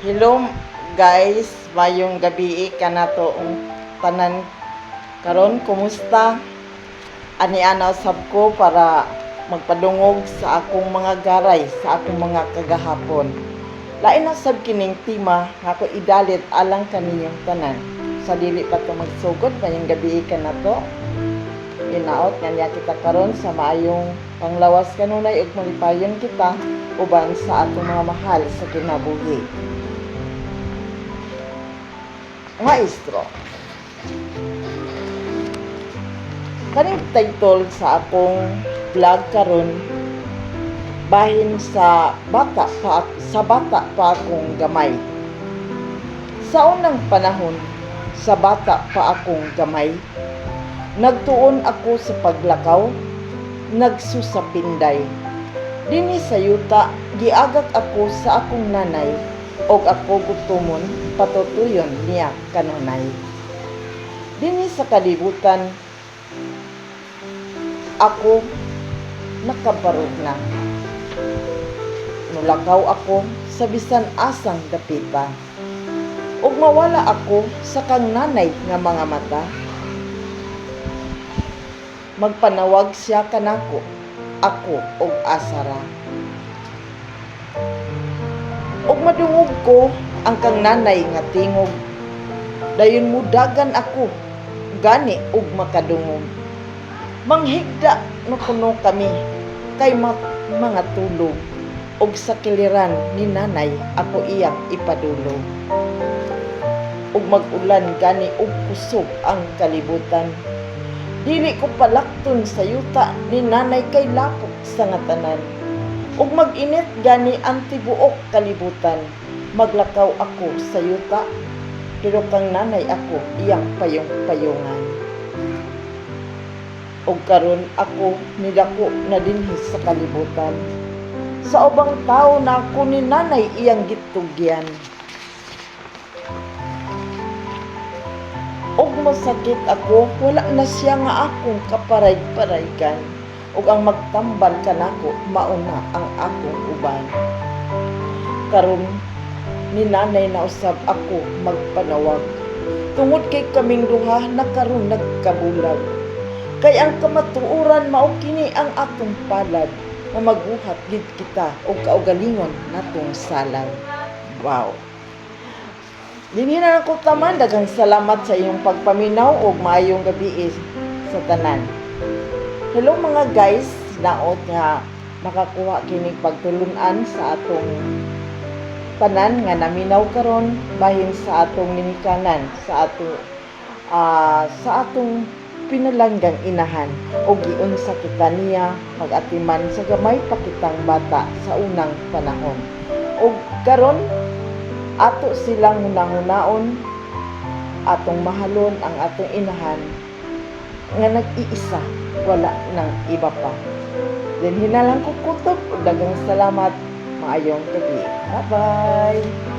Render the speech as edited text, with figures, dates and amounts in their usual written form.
Hello guys, mayong gabi ka na to tanan karon kumusta? Ani ana sab ko para magpadungog sa akong mga garay, sa akong mga kagahapon. Lain na sab kining tema nga ako idalit alang kaninyong tanan. Sa dili pa to magsugod mayong gabi ka na to. Inaot nga kita karon sa maayong panglawas kanunay ug malipayon kita uban sa atong mga mahal sa kinabuhi. Maestro, kaning title sa akong vlog karon bahin sa bata pa akong gamay. Sa unang panahon, sa bata pa akong gamay, nagtuon ako sa paglakaw, nagsusapinday. Dinhi sa yuta, giagak ako sa akong nanay og ako gutomon patutuyon niya kanunay. Dinhi sa kalibutan, ako nakabarog na. Nulakaw ako sa bisan asang dapita. Ug mawala ako sa kang nanay nga mga mata. Magpanawag siya kanako, ako og asara. Og madungog ko ang kang nanay nga tingog. Dayon mudagan ako, gani og makadungog. Manghigda no kuno kami kay mga tulog. Og sa kiliran ni nanay ako iyang ipadulog. Og mag-ulan gani og kusog ang kalibutan. Dili ko palakton sa yuta ni nanay kay lapok sa ngatanan. Ug mag-init gani ang tibuok kalibutan. Maglakaw ako sa yuta, pero kang nanay ako iyang payong-payungan. Ug karon ako nidako na dinhi sa kalibutan. Sa ubang tao na ako ni nanay iyang gitugyan. Og masakit ako, wala na siya nga akong kaparay-paraygan. Ug ang magtambal kanako mauna ang akong uban. Karon ni nanay na usab ako magpanawag. Tungod kay kaming duha na karon nagkabulag. Kay ang kamatuoran mao kini ang atong palad na magbuhat gid kita og kaugalingon natong salag. Wow. Dinhi na ako taman, daghang salamat sa iyong pagpaminaw ug maayong gabi sa tanan. Hello mga guys, naot nga makakuha kining pagtulunan sa atong tanan nga naminaw karon bahin sa atong ninikanan, sa atong pinalanggang inahan og giunsa kita niya mag-atiman sa gamay pa kitang bata sa unang panahon. Og karon ato silang hunahunahon, atong mahalon ang atong inahan nga nag-iisa, wala nang iba pa. Then hinalang ko kutob, daghang salamat, maayong gabi. Bye-bye!